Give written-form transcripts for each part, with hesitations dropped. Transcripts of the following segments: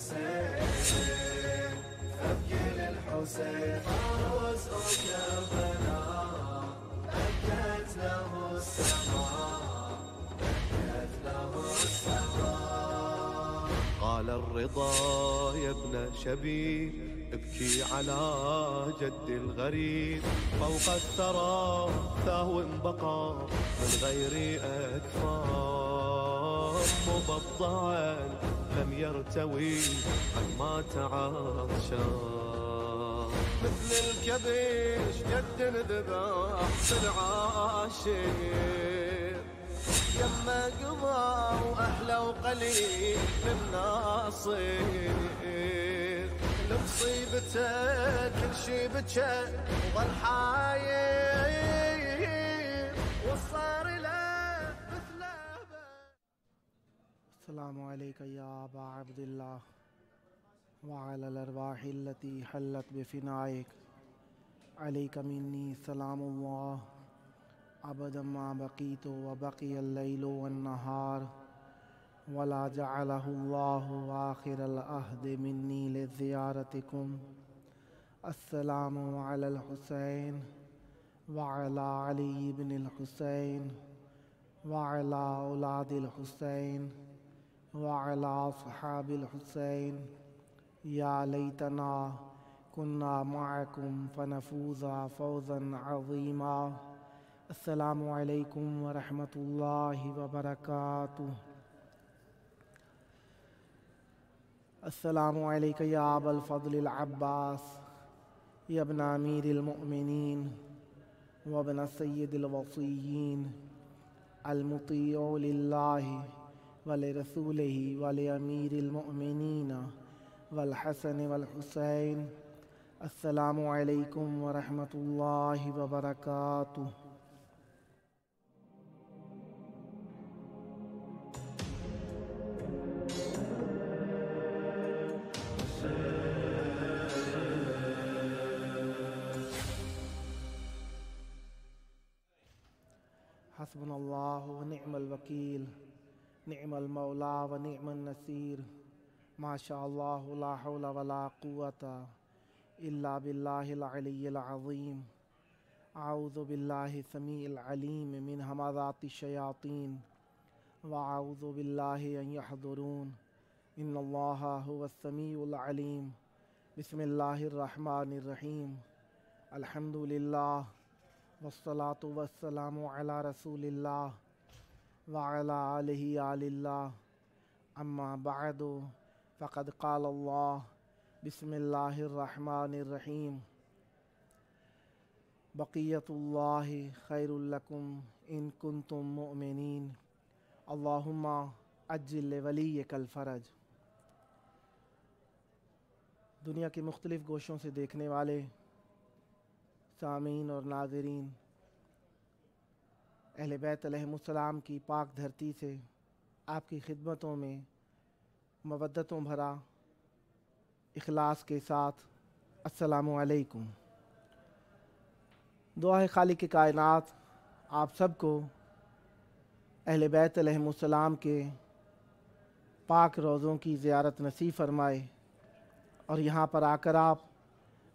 الحسين أبكي للحسين فوز وكربلاء أبكت له السماء أبكت له السماء. قال الرضا يا ابن شبيب ابكي على جد الغريب فوق الثرى ثهو بقى من غير أكفار مبضعا لم يرتوي عن ما تعاشر مثل الكبش جد ذبح بالعاشر يما قضى وأحلى وقليل من ناصر لمصيبته كل شي بكى وظل حاير وصار له مثل السلام عليك يا أبا عبد الله وعلى الأرواح التي حلت بفنائك عليك مني سلام الله أبدا ما بقيت وبقي الليل والنهار ولا جعله الله آخر العهد مني لزيارتكم. السلام على الحسين وعلى علي بن الحسين وعلى أولاد الحسين وعلى أصحاب الحسين. يا ليتنا كنا معكم فنفوز فوزا عظيما. السلام عليكم ورحمة الله وبركاته. السلام عليك يا أبا الفضل العباس يا ابن أمير المؤمنين وابن سيد الوصيين المطيع لله ولرسوله ولأمير المؤمنين والحسن والحسين. السلام عليكم ورحمة الله وبركاته. حسبنا الله ونعم الوكيل نعم المولى ونعم النصير ما شاء الله لا حول ولا قوة إلا بالله العلي العظيم. أعوذ بالله السميع العليم من همزات الشياطين وأعوذ بالله أن يحضرون إن الله هو السميع العليم. بسم الله الرحمن الرحيم. الحمد لله والصلاة والسلام على رسول الله وعلى آله آل الله. أما بعد فقد قال الله بسم الله الرحمن الرحيم بقية الله خير لكم إن كنتم مؤمنين اللهم عجل لوليك الفرج. دنیا کے مختلف گوشوں سے دیکھنے والے سامعین اور ناظرین، اہل بیت علیہم السلام کی پاک دھرتی سے آپ کی خدمتوں میں مودتوں بھرا اخلاص کے ساتھ السلام علیکم. دعا ہے خالق کائنات آپ سب کو اہل بیت علیہم السلام کے پاک روضوں کی زیارت نصیب فرمائے اور یہاں پر آ کر آپ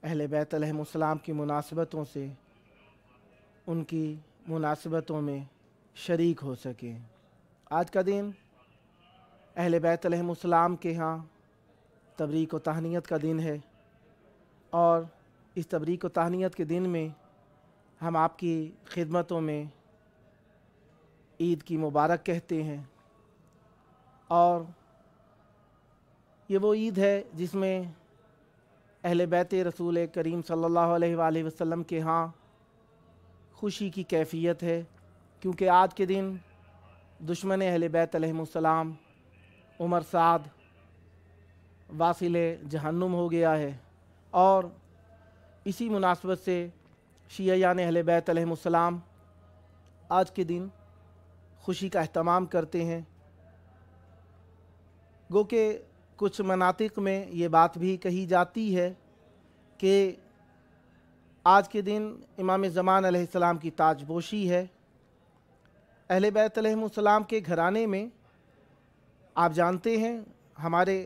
اہل بیت علیہم السلام کی مناسبتوں سے ان کی مناسبتوں میں شریک ہو سکیں. آج کا دن اہل بیت علیہم السلام کے ہاں تبریک و تہنیت کا دن ہے اور اس تبریک و تہنیت کے دن میں ہم آپ کی خدمتوں میں عید کی مبارک کہتے ہیں. اور یہ وہ عید ہے جس میں اہل بیت رسول کریم صلی اللہ علیہ وآلہ وسلم کے ہاں خوشی کی کیفیت ہے، کیونکہ آج کے دن دشمن اہل بیت علیہم السلام عمر سعد واصل جہنم ہو گیا ہے. اور اسی مناسبت سے شیعیان اہل بیت علیہم السلام آج کے دن خوشی کا اہتمام کرتے ہیں. گو کہ کچھ مناطق میں یہ بات بھی کہی جاتی ہے کہ آج کے دن امام زمان علیہ السلام کی تاج پوشی ہے. اہل بیت علیہم السلام کے گھرانے میں آپ جانتے ہیں ہمارے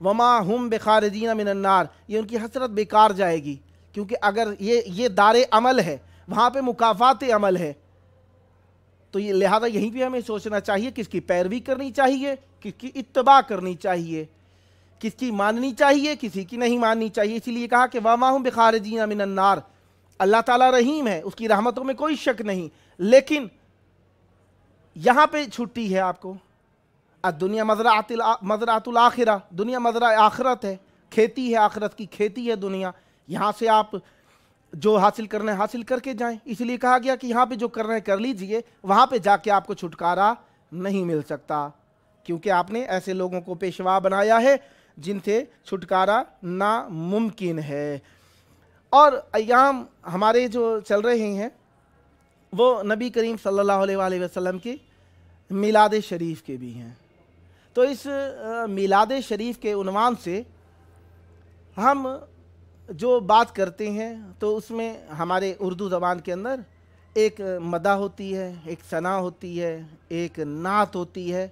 وما ہم بخارجین من النار، یہ ان کی حسرت بیکار جائے گی، کیونکہ اگر یہ دار عمل ہے، وہاں پہ مکافات عمل ہے، تو یہ لہذا یہیں پہ ہمیں سوچنا چاہیے کس کی پیروی کرنی چاہیے، کس کی اتباع کرنی چاہیے، کس کی ماننی چاہیے، کسی کی نہیں ماننی چاہیے۔ اسی لیے کہا کہ وما ہم بخارجین من النار، اللہ تعالیٰ رحیم ہے، اس کی رحمتوں میں کوئی شک نہیں، لیکن یہاں پہ چھٹی ہے آپ کو۔ الدنیا مزرعۃ الآخرہ، دنیا مزرعہ آخرت ہے، کھیتی ہے، آخرت کی کھیتی ہے دنیا، یہاں سے آپ جو حاصل کرنا ہے حاصل کر کے جائیں۔ اس لیے کہا گیا کہ یہاں پہ جو کرنا ہے کر لیجئے، وہاں پہ جا کے آپ کو چھٹکارا نہیں مل سکتا، کیونکہ آپ نے ایسے لوگوں کو پیشوا بنایا ہے جن سے چھٹکارا ناممکن ہے۔ اور ایام ہمارے جو چل رہے ہیں وہ نبی کریم صلی اللہ علیہ وآلہ وسلم کی میلاد شریف کے بھی ہیں، تو اس میلاد شریف کے عنوان سے ہم جو بات کرتے ہیں تو اس میں ہمارے اردو زبان کے اندر ایک مدح ہوتی ہے، ایک ثنا ہوتی ہے، ایک نعت ہوتی ہے۔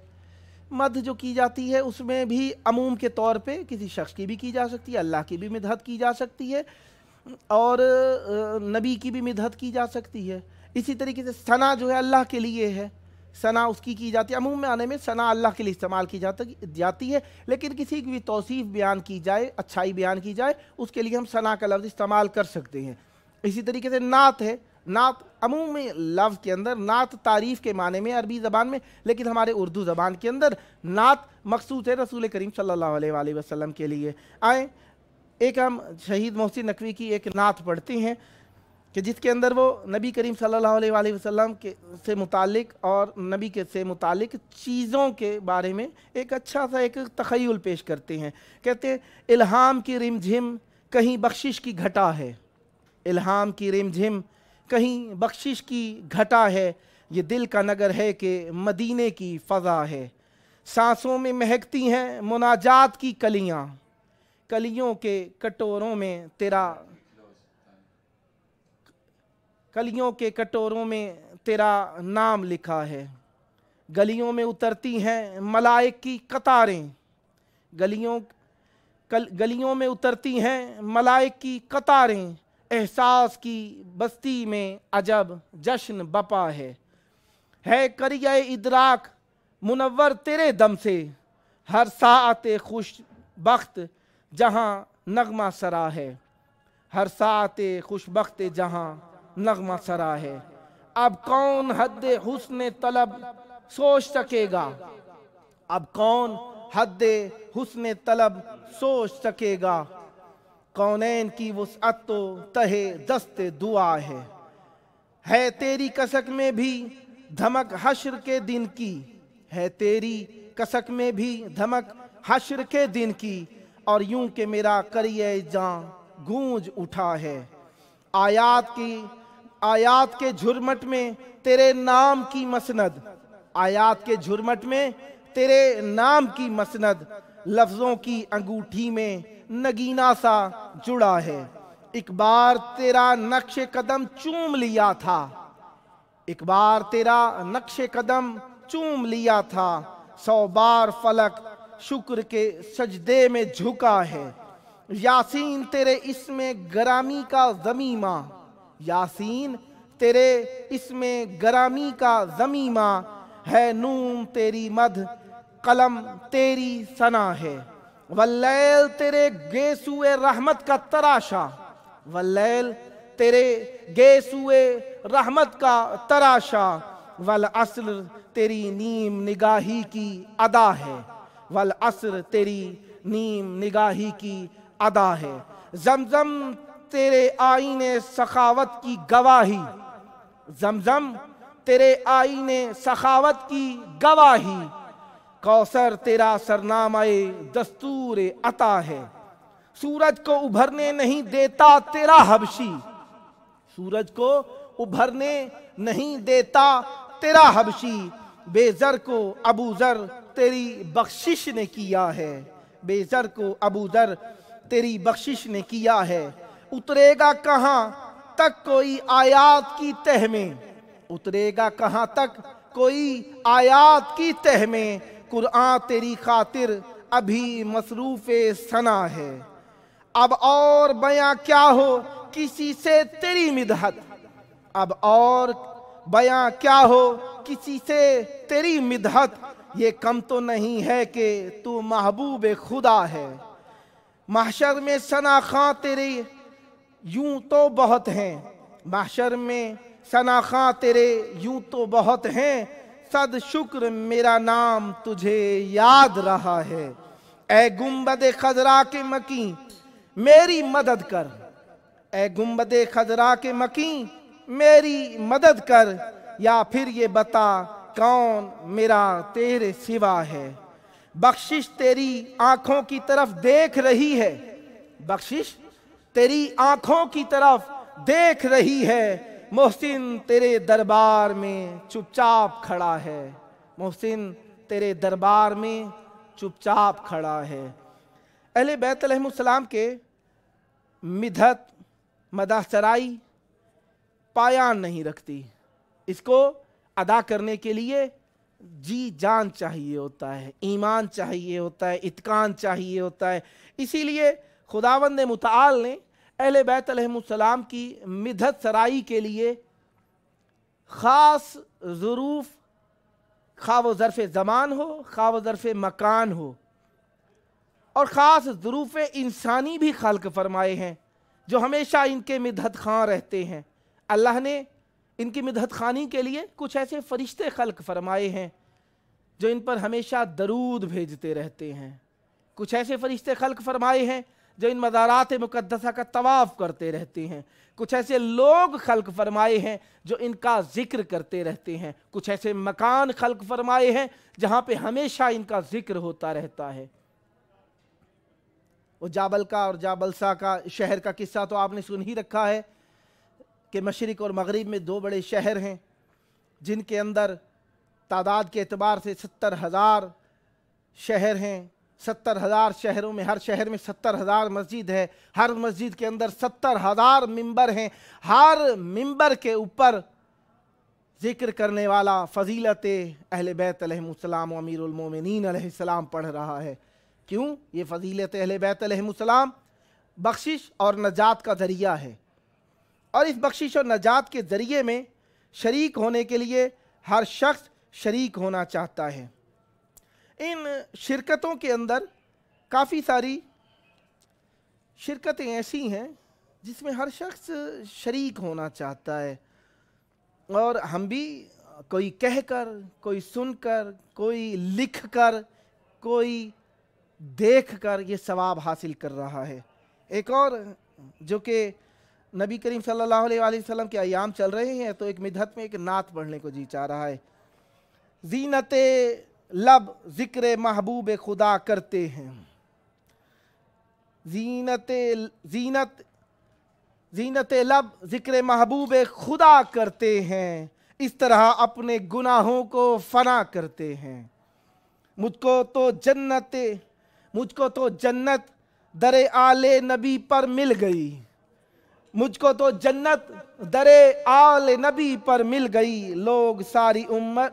مدح جو کی جاتی ہے اس میں بھی عموم کے طور پہ کسی شخص کی بھی کی جا سکتی ہے، اللہ کی بھی مدحت کی جا سکتی ہے، اور نبی کی بھی مدحت کی جا سکتی ہے۔ اسی طریقے سے ثنا جو ہے اللہ کے لیے ہے، ثنا اس کی جاتی ہے، عموم میں آنے میں ثنا اللہ کے لیے استعمال کی جاتی ہے، لیکن کسی کی بھی توصیف بیان کی جائے، اچھائی بیان کی جائے، اس کے لیے ہم ثنا کا لفظ استعمال کر سکتے ہیں۔ اسی طریقے سے نعت ہے، نعت عموم میں لفظ کے اندر نعت تعریف کے معنی میں عربی زبان میں، لیکن ہمارے اردو زبان کے اندر نعت مخصوص ہے رسول کریم صلی اللہ علیہ وآلہ وسلم کے لیے۔ آئیں ایک ہم شہید محسن نقوی کی ایک نعت پڑھتے ہیں کہ جس کے اندر وہ نبی کریم صلی اللہ علیہ وآلہ وسلم سے متعلق اور نبی کے سے متعلق چیزوں کے بارے میں ایک اچھا سا ایک تخیل پیش کرتے ہیں۔ کہتے ہیں الہام کی رم جھم کہیں بخشش کی گھٹا ہے، الہام کی رم جھم کہیں بخشش کی گھٹا ہے، یہ دل کا نگر ہے کہ مدینے کی فضا ہے، سانسوں میں مہکتی ہیں مناجات کی کلیاں، کلیوں کے کٹوروں میں تیرا نام لکھا ہے، گلیوں میں اترتی ہیں ملائک کی قطاریں، گلیوں میں اترتی ہیں ملائک کی قطاریں، احساس کی بستی میں عجب جشن بپا ہے قریہ ادراک منور تیرے دم سے، ہر ساعت خوش بخت جہاں نغمہ سرا ہے، ہر ساعت خوش بخت جہاں نغمہ سرا ہے، اب کون حد حسن طلب سوچ سکے گا، اب کون حد حسن طلب سوچ سکے گا، کونین کی وسعت تو تہے دست دعا ہے تیری کسک میں بھی دھمک حشر کے دن کی، ہے تیری کسک میں بھی دھمک حشر کے دن کی، اور یوں کہ میرا کریے جان گونج اٹھا ہے، آیات کے جھرمٹ میں تیرے نام کی مسند، آیات کے جھرمٹ میں تیرے نام کی مسند، لفظوں کی انگوٹھی میں نگینہ سا جڑا ہے، ایک بار تیرا نقش قدم چوم لیا تھا، ایک بار تیرا نقش قدم چوم لیا تھا، 100 بار فلک شکر کے سجدے میں جھکا ہے، یاسین تیرے اسم گرامی کا ضمیمہ، یاسین تیرے اسم گرامی کا ضمیمہ ہے، نون تیری مدح قلم تیری ثنا ہے، واللیل تیرے گیسوئے رحمت کا تراشا، واللیل تیرے گیسوئے رحمت کا تراشا، والعصر تیری نیم نگاہی کی ادا ہے، والعصر تیری نیم نگاہی کی ادا ہے، زمزم تیرے آئین سخاوت کی گواہی، زمزم تیرے آئین سخاوت کی گواہی، کوثر تیرا سرنامہ دستور عطا ہے، سورج کو ابھرنے نہیں دیتا تیرا حبشی، سورج کو ابھرنے نہیں دیتا تیرا حبشی، بے زر کو ابو ذر تیری بخشش نے کیا ہے، بے زر کو ابو ذر تیری بخشش نے کیا ہے، اترے گا کہاں تک کوئی آیات کی تہ میں، اترے گا کہاں تک کوئی آیات کی تہ میں، قرآن تیری خاطر ابھی مصروف ثنا ہے، اب اور بیاں کیا ہو کسی سے تیری مدحت، اب اور بیاں کیا ہو کسی سے تیری مدحت، یہ کم تو نہیں ہے کہ تو محبوب خدا ہے۔ محشر میں ثناخواں تیرے یوں تو بہت ہیں، محشر میں ثناخواں تیرے یوں تو بہت ہیں، صد شکر میرا نام تجھے یاد رہا ہے۔ اے گنبد خضرا کے مکیں میری مدد کر، اے گنبد خضرا کے مکیں میری مدد کر، یا پھر یہ بتا کون میرا تیرے سوا ہے۔ بخشش تیری آنکھوں کی طرف دیکھ رہی ہے، بخشش تیری آنکھوں کی طرف دیکھ رہی ہے، محسن تیرے دربار میں چپ چاپ کھڑا ہے، محسن تیرے دربار میں چپ چاپ کھڑا ہے۔ اہل بیت علیہ السلام کے مدحت مدح سرائی پایان نہیں رکھتی، اس کو ادا کرنے کے لیے جی جان چاہیے ہوتا ہے، ایمان چاہیے ہوتا ہے، اتقان چاہیے ہوتا ہے۔ اسی لیے خداوند متعال نے اہل بیت علیہ السلام کی مدحت سرائی کے لیے خاص ظروف، خواہ وہ ظرف زمان ہو خواہ وہ ظرف مکان ہو، اور خاص ظروف انسانی بھی خلق فرمائے ہیں جو ہمیشہ ان کے مدحت خواں رہتے ہیں۔ اللہ نے ان کی مدحت خوانی کے لیے کچھ ایسے فرشتے خلق فرمائے ہیں جو ان پر ہمیشہ درود بھیجتے رہتے ہیں، کچھ ایسے فرشتے خلق فرمائے ہیں جو ان مزارات مقدسہ کا طواف کرتے رہتے ہیں، کچھ ایسے لوگ خلق فرمائے ہیں جو ان کا ذکر کرتے رہتے ہیں، کچھ ایسے مکان خلق فرمائے ہیں جہاں پہ ہمیشہ ان کا ذکر ہوتا رہتا ہے۔ وہ جابل کا اور جابلسا کا شہر کا قصہ تو آپ نے سن ہی رکھا ہے کہ مشرق اور مغرب میں دو بڑے شہر ہیں جن کے اندر تعداد کے اعتبار سے 70,000 شہر ہیں، 70,000 شہروں میں ہر شہر میں 70,000 مسجد ہے، ہر مسجد کے اندر 70,000 ممبر ہیں، ہر ممبر کے اوپر ذکر کرنے والا فضیلت اہل بیت علیہ السلام و امیر المومنین علیہ السلام پڑھ رہا ہے۔ کیوں؟ یہ فضیلت اہل بیت علیہ السلام بخشش اور نجات کا ذریعہ ہے، اور اس بخشش اور نجات کے ذریعے میں شریک ہونے کے لیے ہر شخص شریک ہونا چاہتا ہے۔ ان شرکتوں کے اندر کافی ساری شرکتیں ایسی ہیں جس میں ہر شخص شریک ہونا چاہتا ہے، اور ہم بھی کوئی کہہ کر، کوئی سن کر، کوئی لکھ کر، کوئی دیکھ کر یہ ثواب حاصل کر رہا ہے۔ ایک اور جو کہ نبی کریم صلی اللہ علیہ وآلہ وسلم کے ایام چل رہے ہیں تو ایک مدحت میں ایک نعت پڑھنے کو جی چاہ رہا ہے۔ زینت لب ذکر محبوب خدا کرتے ہیں، زینت لب ذکر محبوب خدا کرتے ہیں، اس طرح اپنے گناہوں کو فنا کرتے ہیں۔ مجھ کو تو جنت در آل نبی پر مل گئی، مجھ کو تو جنت در آل نبی پر مل گئی، لوگ ساری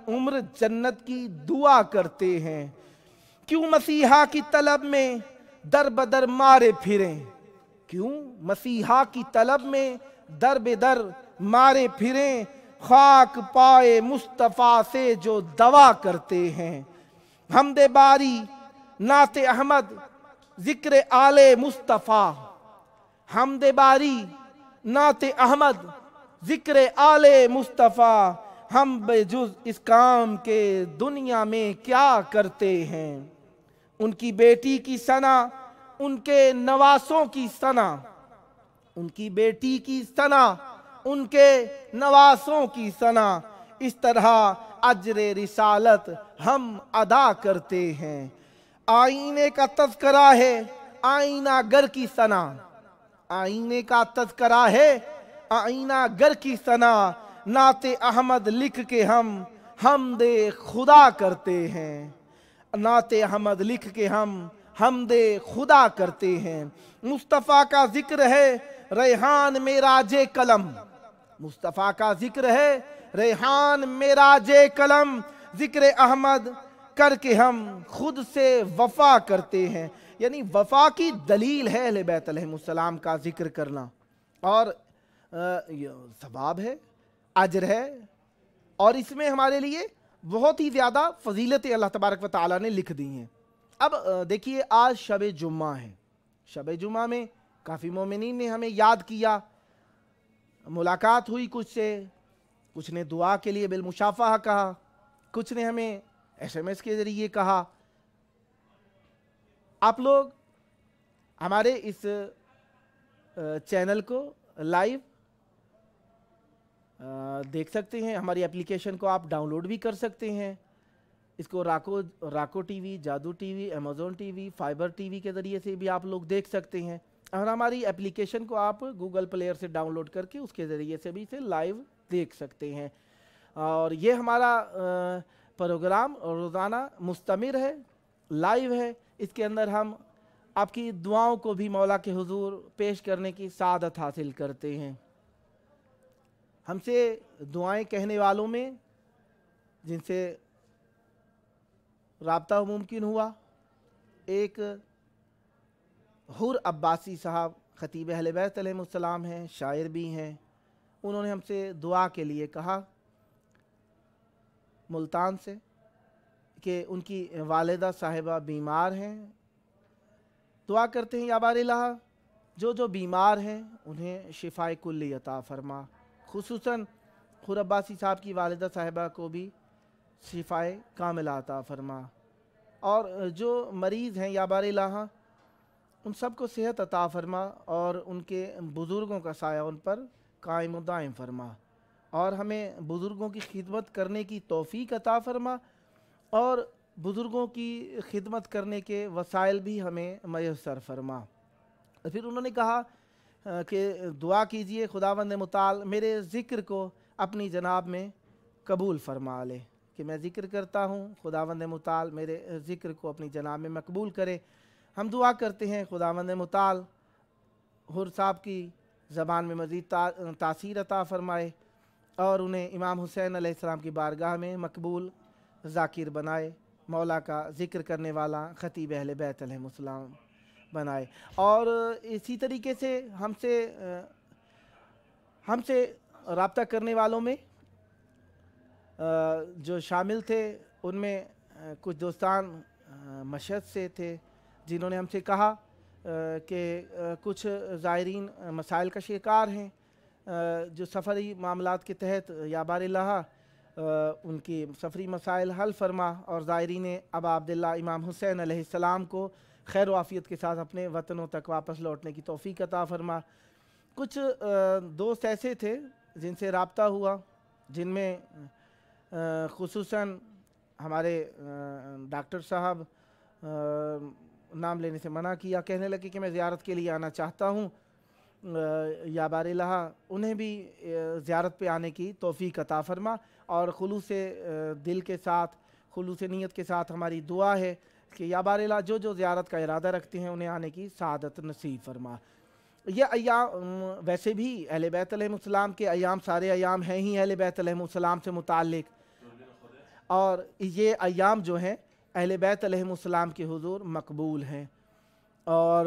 عمر جنت کی دعا کرتے ہیں۔ کیوں مسیحا کی طلب میں در بدر مارے پھریں، کیوں مسیحا کی طلب میں در بدر مارے پھریں، خاک پائے مصطفیٰ سے جو دعا کرتے ہیں۔ حمد باری نعت احمد ذکر آل مصطفیٰ، حمد باری نعت احمد ذکر آل مصطفیٰ، ہم بے جز اس کام کے دنیا میں کیا کرتے ہیں۔ ان کی بیٹی کی ثنا، ان کے نواسوں کی ثنا، ان کی بیٹی کی ثنا، ان کے نواسوں کی ثنا، اس طرح اجر رسالت ہم ادا کرتے ہیں۔ آئینے کا تذکرہ ہے آئینہ گر کی ثنا، آئینے کا تذکرہ ہے آئینہ گر کی ثنا، نعت احمد لکھ کے ہم حمد خدا کرتے ہیں، نعت احمد لکھ کے ہم حمد خدا کرتے ہیں۔ مصطفیٰ کا ذکر ہے ریحان معراج قلم، مصطفیٰ کا ذکر ہے ریحان معراج قلم، ذکر احمد کر کے ہم خود سے وفا کرتے ہیں. یعنی وفا کی دلیل ہے اہل بیت علیہم السلام کا ذکر کرنا، اور ثواب ہے، اجر ہے، اور اس میں ہمارے لیے بہت ہی زیادہ فضیلتیں اللہ تبارک و تعالیٰ نے لکھ دی ہیں. اب دیکھیے آج شب جمعہ ہے. شب جمعہ میں کافی مومنین نے ہمیں یاد کیا، ملاقات ہوئی کچھ سے، کچھ نے دعا کے لیے بالمشافہہ کہا، کچھ نے ہمیں SMS کے ذریعے کہا. آپ لوگ ہمارے اس چینل کو لائیو دیکھ سکتے ہیں، ہماری اپلیکیشن کو آپ ڈاؤن لوڈ بھی کر سکتے ہیں. اس کو راکو ٹی وی، جادو T V, Amazon T V, fibre T V کے ذریعے سے بھی آپ لوگ دیکھ سکتے ہیں، اور ہماری اپلیکیشن کو آپ گوگل پلیئر سے ڈاؤن لوڈ کر کے اس کے ذریعے سے بھی اسے لائیو دیکھ سکتے ہیں. اور یہ ہمارا پروگرام روزانہ مستمر ہے، لائیو ہے. اس کے اندر ہم آپ کی دعاؤں کو بھی مولا کے حضور پیش کرنے کی سعادت حاصل کرتے ہیں. ہم سے دعائیں کہنے والوں میں جن سے رابطہ ممکن ہوا، ایک حر عباسی صاحب خطیب اہل بیت علیہ السلام ہیں، شاعر بھی ہیں. انہوں نے ہم سے دعا کے لیے کہا ملتان سے کہ ان کی والدہ صاحبہ بیمار ہیں. دعا کرتے ہیں یا بار الہ جو بیمار ہیں انہیں شفائے کلی عطا فرما. خصوصاً حر عباسی صاحب کی والدہ صاحبہ کو بھی شفائے کاملہ عطا فرما، اور جو مریض ہیں یا بار الہ ان سب کو صحت عطا فرما، اور ان کے بزرگوں کا سایہ ان پر قائم و دائم فرما، اور ہمیں بزرگوں کی خدمت کرنے کی توفیق عطا فرما، اور بزرگوں کی خدمت کرنے کے وسائل بھی ہمیں میسر فرما. پھر انہوں نے کہا کہ دعا کیجئے خداوند متعال میرے ذکر کو اپنی جناب میں قبول فرما لے، کہ میں ذکر کرتا ہوں، خداوند متعال میرے ذکر کو اپنی جناب میں مقبول کرے. ہم دعا کرتے ہیں خداوند متعال حر صاحب کی زبان میں مزید تاثیر عطا فرمائے، اور انہیں امام حسین علیہ السلام کی بارگاہ میں مقبول ذاکر بنائے، مولا کا ذکر کرنے والا خطیب اہل بیت علیہ السلام بنائے. اور اسی طریقے سے ہم سے رابطہ کرنے والوں میں جو شامل تھے ان میں کچھ دوستان مشہد سے تھے جنہوں نے ہم سے کہا کہ کچھ زائرین مسائل کا شکار ہیں، جو سفری معاملات کے تحت یا بار الہ ان کی سفری مسائل حل فرما، اور زائرین ابا عبداللہ امام حسین علیہ السلام کو خیر و عافیت کے ساتھ اپنے وطنوں تک واپس لوٹنے کی توفیق عطا فرما. کچھ دوست ایسے تھے جن سے رابطہ ہوا، جن میں خصوصاً ہمارے ڈاکٹر صاحب نام لینے سے منع کیا، کہنے لگے کہ میں زیارت کے لیے آنا چاہتا ہوں، یا بار الہ انہیں بھی زیارت پہ آنے کی توفیق عطا فرما. اور خلوص دل کے ساتھ، خلوص نیت کے ساتھ ہماری دعا ہے کہ یا بار الہ جو زیارت کا ارادہ رکھتے ہیں انہیں آنے کی سعادت نصیب فرما. یہ ایام ویسے بھی اہل بیت علیہ السلام کے ایام سارے ایام ہیں ہی اہل بیت علیہ السلام سے متعلق، اور یہ ایام جو ہیں اہل بیت علیہ السلام کے حضور مقبول ہیں. اور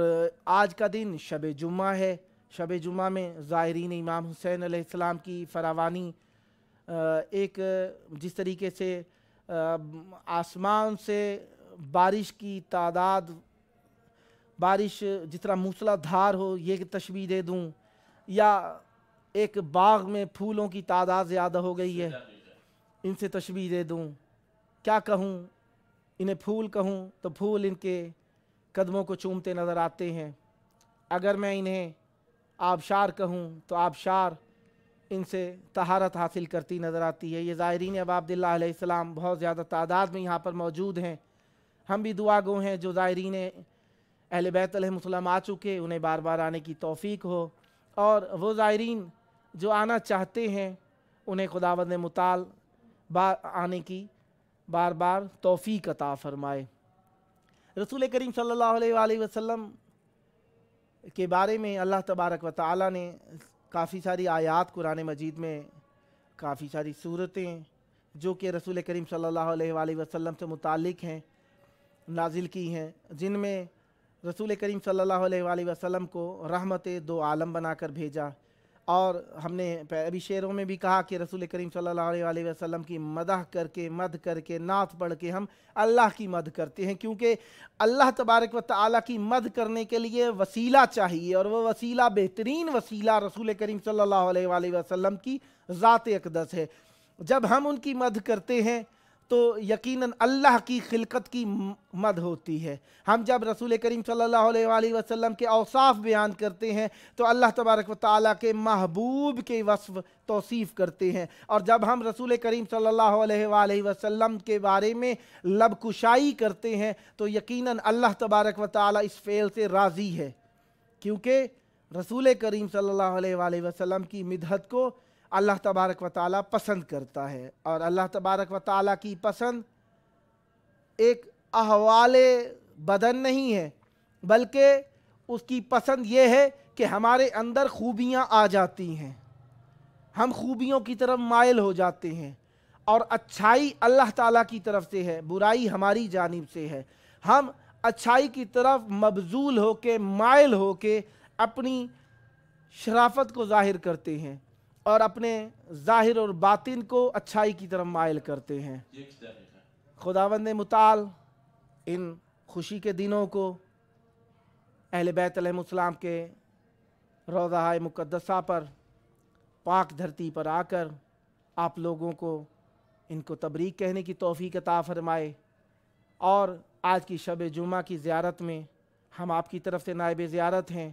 آج کا دن شب جمعہ ہے. شب جمعہ میں زائرین امام حسین علیہ السلام کی فراوانی، ایک جس طریقے سے آسمان سے بارش کی تعداد، بارش جس طرح موسلا دھار ہو یہ تشبیہ دے دوں، یا ایک باغ میں پھولوں کی تعداد زیادہ ہو گئی ہے ان سے تشبیہ دے دوں، کیا کہوں، انہیں پھول کہوں تو پھول ان کے قدموں کو چومتے نظر آتے ہیں، اگر میں انہیں آبشار کہوں تو آبشار ان سے طہارت حاصل کرتی نظر آتی ہے. یہ زائرین ابا عبداللہ علیہ السلام بہت زیادہ تعداد میں یہاں پر موجود ہیں. ہم بھی دعا گو ہیں جو زائرین اہل بیت علیہ السلام آ چکے انہیں بار بار آنے کی توفیق ہو، اور وہ زائرین جو آنا چاہتے ہیں انہیں خداوند متعال آنے کی بار بار توفیق عطا فرمائے. رسول کریم صلی اللہ علیہ وآلہ وسلم کے بارے میں اللہ تبارک و تعالی نے کافی ساری آیات قرآن مجید میں، کافی ساری صورتیں جو کہ رسول کریم صلی اللہ علیہ وآلہ وسلم سے متعلق ہیں نازل کی ہیں، جن میں رسول کریم صلی اللہ علیہ وآلہ وسلم کو رحمت دو عالم بنا کر بھیجا، اور ہم نے ابھی شعروں میں بھی کہا کہ رسول کریم صلی اللہ علیہ وآلہ وسلم کی مدح کر کے، مدح کر کے، نعت پڑھ کے ہم اللہ کی مدح کرتے ہیں، کیونکہ اللہ تبارک و تعالیٰ کی مدح کرنے کے لیے وسیلہ چاہیے، اور وہ وسیلہ بہترین وسیلہ رسول کریم صلی اللہ علیہ وآلہ وسلم کی ذات اقدس ہے۔ جب ہم ان کی مدح کرتے ہیں تو یقیناً اللہ کی خلقت کی مدح ہوتی ہے۔ ہم جب رسول کریم صلی اللہ علیہ وآلہ وسلم کے اوصاف بیان کرتے ہیں تو اللہ تبارک و تعالیٰ کے محبوب کے وصف توصیف کرتے ہیں، اور جب ہم رسول کریم صلی اللہ علیہ وآلہ وسلم کے بارے میں لب کشائی کرتے ہیں تو یقیناً اللہ تبارک و تعالیٰ اس فعل سے راضی ہے، کیونکہ رسول کریم صلی اللہ علیہ وآلہ وسلم کی مدحت کو اللہ تبارک و تعالیٰ پسند کرتا ہے، اور اللہ تبارک و تعالیٰ کی پسند ایک احوال بدن نہیں ہے، بلکہ اس کی پسند یہ ہے کہ ہمارے اندر خوبیاں آ جاتی ہیں، ہم خوبیوں کی طرف مائل ہو جاتے ہیں، اور اچھائی اللہ تعالیٰ کی طرف سے ہے، برائی ہماری جانب سے ہے۔ ہم اچھائی کی طرف مبذول ہو کے، مائل ہو کے اپنی شرافت کو ظاہر کرتے ہیں، اور اپنے ظاہر اور باطن کو اچھائی کی طرف مائل کرتے ہیں۔ خداوند متعال ان خوشی کے دنوں کو اہل بیت علیہ السلام کے روضہ مقدسہ پر، پاک دھرتی پر آ کر آپ لوگوں کو ان کو تبریک کہنے کی توفیق عطا فرمائے، اور آج کی شب جمعہ کی زیارت میں ہم آپ کی طرف سے نائب زیارت ہیں۔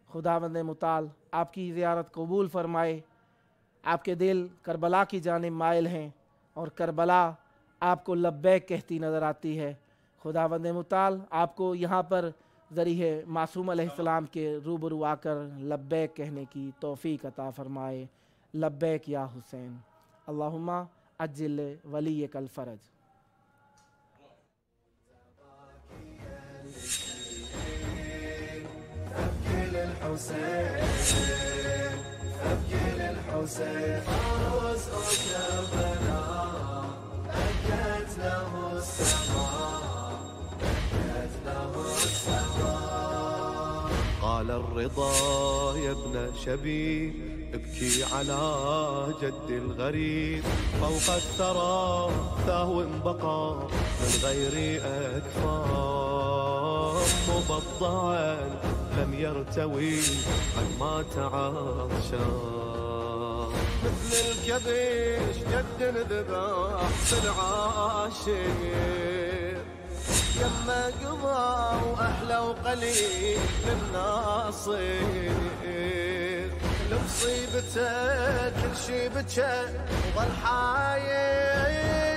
خداوند متعال آپ کی زیارت قبول فرمائے۔ آپ کے دل کربلا کی جانب مائل ہیں، اور کربلا آپ کو لبیک کہتی نظر آتی ہے۔ خداوند متعال آپ کو یہاں پر ذریعہ معصوم علیہ السلام کے روبرو آ کر لبیک کہنے کی توفیق عطا فرمائے۔ لبیک یا حسین، اللہم عجل ولیک الفرج۔ حسين فوز كربلاء بكت له السماء، بكت له السماء. قال الرضا يا ابن شبيب ابكي على جد الغريب، فوق الثرى ثهو بقى من غير أكفار، مبضعا لم يرتوي عن ما تعشى، مثل الكبش جد ذبح في العاشر، يما قضى واحلى وقليل للناصر، لمصيبته كل شي بكى وظل حاير.